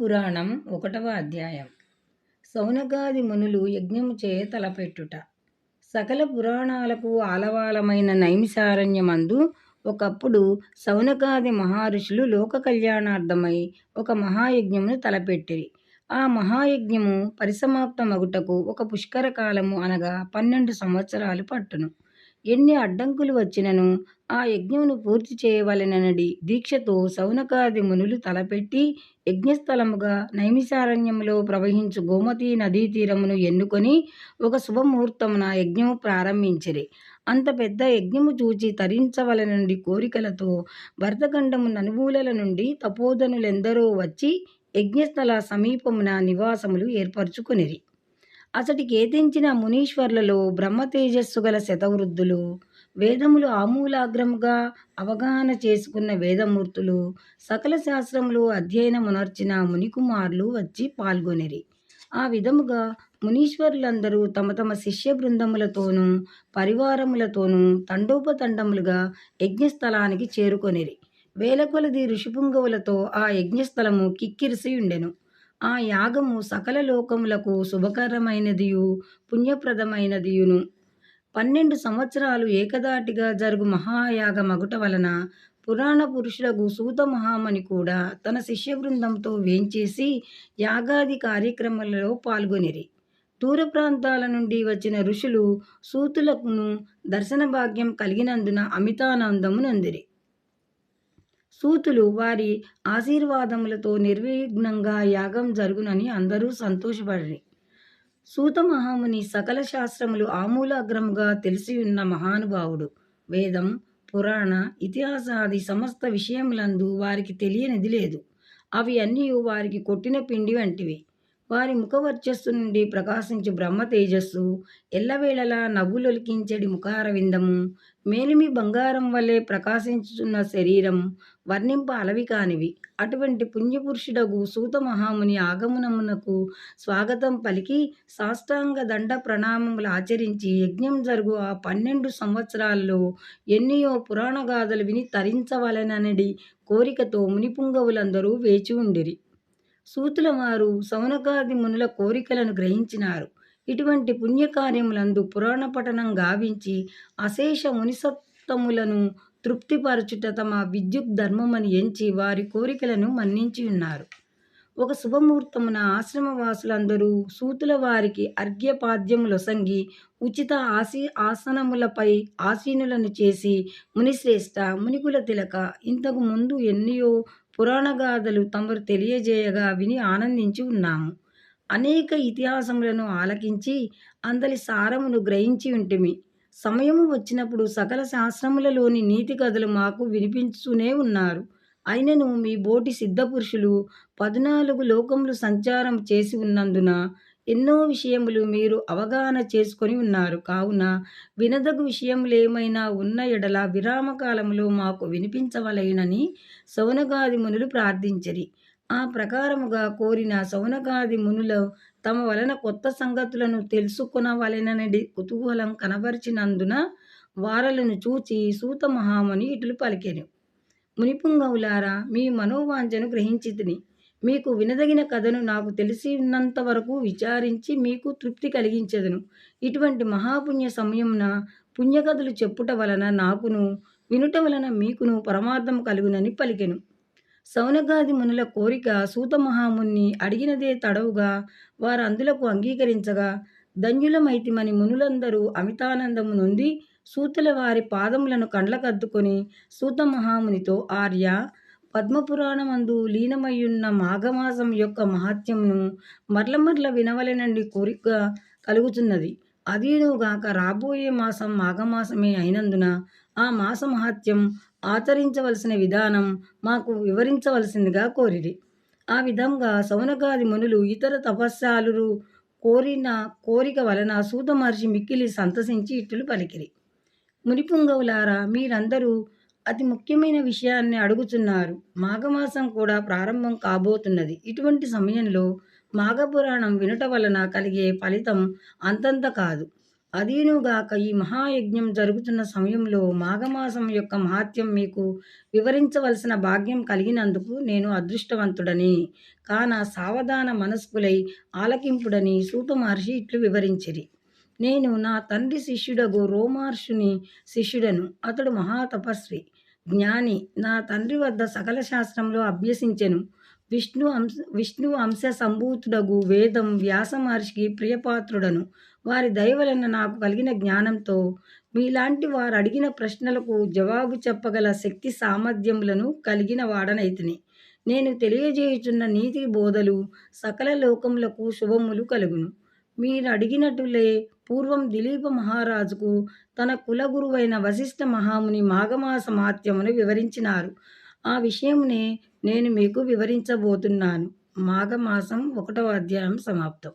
పద్మపురాణం 1వ అధ్యాయం. శౌనకాది మునులు యజ్ఞము చే తలపెట్టుట. సకల పురాణాలకు ఆలవాలమైన నైమిసారణ్యమందు ఒకప్పుడు శౌనకాది మహర్షులు లోక కళ్యాణార్థమై ఒక మహాయజ్ఞమును తలపెట్టిరి. ఆ మహాయజ్ఞము పరిసమాప్తమగుటకు ఒక పుష్కర కాలము అనగా 12 సంవత్సరాలు పట్టును. ఎన్ని అడ్డంకులు వచ్చినను ఆ యజ్ఞమును పూర్తి చేయవలెననడి దీక్షతో శౌనకాది మునులు తలపెట్టి యజ్ఞస్థలముగా నైమిసారణ్యములో ప్రవహించు గోమతీ నదీ తీరమును ఎన్నుకొని ఒక శుభముహూర్తమున యజ్ఞము ప్రారంభించిరి. అంత పెద్ద యజ్ఞము చూచి తరించవలెనడి కోరికలతో భరతఖండము నలుమూలల నుండి తపోధనులెందరో వచ్చి యజ్ఞస్థల సమీపమున నివాసములు ఏర్పరచుకొనిరి. అతడి కేతించిన మునీశ్వర్లలో బ్రహ్మ తేజస్సు గల శతవృద్ధులు, వేదములు ఆమూలాగ్రముగా అవగాహన చేసుకున్న వేదమూర్తులు, సకల శాస్త్రములు అధ్యయనమునర్చిన మునికుమారులు వచ్చి పాల్గొనిరి. ఆ విధముగా మునీశ్వరులందరూ తమ తమ శిష్య బృందములతోనూ పరివారములతోనూ తండోపతండములుగా యజ్ఞస్థలానికి చేరుకొనిరి. వేల కొలది ఋషిపుంగవులతో ఆ యజ్ఞస్థలము కిక్కిరిసి ఉండెను. ఆ యాగము సకల లోకములకు శుభకరమైనదియు పుణ్యప్రదమైనదియును. 12 సంవత్సరాలు ఏకదాటిగా జరుగు మహాయాగమగుట వలన పురాణ పురుషుడగు సూత మహాముని కూడా తన శిష్య బృందంతో వేంచేసి యాగాది కార్యక్రమాలలో పాల్గొనిరి. దూర ప్రాంతాల నుండి వచ్చిన ఋషులు సూతులకును దర్శన భాగ్యం కలిగినందున అమితానందము నొందిరి. సూతులు వారి ఆశీర్వాదములతో నిర్విఘ్నంగా యాగం జరుగునని అందరూ సంతోషపడిరి. సూత మహాముని సకల శాస్త్రములు ఆమూలాగ్రముగా తెలిసియున్న మహానుభావుడు. వేదం, పురాణ, ఇతిహాసాది సమస్త విషయములందు వారికి తెలియనిది లేదు. అవి అన్నీ వారికి కొట్టిన పిండి వంటివి. వారి ముఖవర్చస్సు నుండి ప్రకాశించు బ్రహ్మ తేజస్సు, ఎల్లవేళలా నవ్వులొలికించెడి ముఖారవిందము, మేలిమి బంగారం వలె ప్రకాశించుచున్న శరీరం వర్ణింప అలవి కానివి. అటువంటి పుణ్యపురుషుడగు సూత మహాముని ఆగమనమునకు స్వాగతం పలికి సాష్టాంగ దండ ప్రణామములు ఆచరించి యజ్ఞం జరుగు ఆ 12 సంవత్సరాల్లో ఎన్నియో పురాణగాథలు విని తరించవలెననడి కోరికతో మునిపుంగవులందరూ వేచి ఉండిరి. సూతుల వారు శౌనకాది మునుల కోరికలను గ్రహించినారు. ఇటువంటి పుణ్యకార్యములందు పురాణ పఠనం గావించి అశేష మునిసత్తములను తృప్తిపరచుట తమ విద్యుత్ ధర్మమని ఎంచి వారి కోరికలను మన్నించి ఉన్నారు. ఒక శుభముహూర్తమున ఆశ్రమవాసులందరూ సూతుల వారికి అర్ఘ్యపాద్యములొసంగి ఉచిత ఆసనములపై ఆసీనులను చేసి, మునిశ్రేష్ఠ, మునికుల తిలక, ఇంతకు ముందు ఎన్నియో పురాణగాథలు తమరు తెలియజేయగా విని ఆనందించి ఉన్నాము. అనేక ఇతిహాసములను ఆలకించి అందలి సారమును గ్రహించి ఉంటిమి. సమయము వచ్చినప్పుడు సకల శాస్త్రములలోని నీతి కథలు మాకు వినిపించుతూనే ఉన్నారు. అయినను మీ బోటి సిద్ధపురుషులు 14 లోకములు సంచారం చేసి ఉన్నందున ఎన్నో విషయములు మీరు అవగాహన చేసుకొని ఉన్నారు. కావున వినదగు విషయములేమైనా ఉన్న ఎడల విరామకాలములో మాకు వినిపించవలెనని శౌనకాది మునులు ప్రార్థించిరి. ఆ ప్రకారముగా కోరిన శౌనకాది మునులు తమ వలన కొత్త సంగతులను తెలుసుకొనవలెననడి కుతూహలం కనబరిచినందున వారలను చూచి సూత మహాముని ఇట్లు పలికెను. మునిపుంగవులారా, మీ మనోవాంఛను గ్రహించితిని. మీకు వినదగిన కథను నాకు తెలిసి ఉన్నంత వరకు విచారించి మీకు తృప్తి కలిగించెదను. ఇటువంటి మహాపుణ్య సమయమున పుణ్యకథలు చెప్పుట వలన నాకును, వినుట వలన మీకును పరమార్థం కలుగునని పలికెను. శౌనకాది మునుల కోరిక సూత మహాముని అడిగినదే తడవుగా వారు అందులకు అంగీకరించగా ధన్యులమైతిమని మునులందరూ అమితానందము నొంది సూతుల వారి పాదములను కండ్లకద్దుకొని సూత మహామునితో, ఆర్య, పద్మపురాణమందు లీనమయ్యున్న మాఘమాసం యొక్క మహాత్మ్యమును మరల వినవలెనని కోరిక కలుగుతున్నది. అదీనుగాక రాబోయే మాసం మాఘమాసమే అయినందున ఆ మాస మహాత్మ్యం ఆచరించవలసిన విధానం మాకు వివరించవలసిందిగా కోరిరి. ఆ విధంగా శౌనకాది మునులు ఇతర తపస్సాలురు కోరిన కోరిక వలన సూత మహర్షి మిక్కిలి సంతసించి ఇట్లు పలికిరి. మునిపుంగవులారా, మీరందరూ అతి ముఖ్యమైన విషయాన్ని అడుగుతున్నారు. మాఘమాసం కూడా ప్రారంభం కాబోతున్నది. ఇటువంటి సమయంలో మాఘపురాణం వినుట వలన కలిగే ఫలితం అంతంత కాదు. అదీనుగాక ఈ మహాయజ్ఞం జరుగుతున్న సమయంలో మాఘమాసం యొక్క మహాత్యం మీకు వివరించవలసిన భాగ్యం కలిగినందుకు నేను అదృష్టవంతుడని. కాన సావధాన మనస్కులై ఆలకింపుడని సూత మహర్షి ఇట్లు వివరించిరి. నేను నా తండ్రి శిష్యుడగు రోమహర్షుని శిష్యుడను. అతడు మహాతపస్వి, జ్ఞాని. నా తండ్రి వద్ద సకల శాస్త్రంలో అభ్యసించెను. విష్ణు అంశ సంభూతుడగు వేదం వ్యాస మహర్షికి ప్రియపాత్రుడను. వారి దయ వలన నాకు కలిగిన జ్ఞానంతో మీలాంటి వారు అడిగిన ప్రశ్నలకు జవాబు చెప్పగల శక్తి సామర్థ్యములను కలిగిన వాడనైతిని. నేను తెలియజేయుచున్న నీతి బోధలు సకల లోకములకు శుభములు కలుగును. మీరు అడిగినట్టులే పూర్వం దిలీప మహారాజుకు తన కులగురువైన వశిష్ఠ మహాముని మాఘమాస మహాత్యమును వివరించినారు. ఆ విషయమునే నేను మీకు వివరించబోతున్నాను. మాఘమాసం 1వ అధ్యాయం సమాప్తం.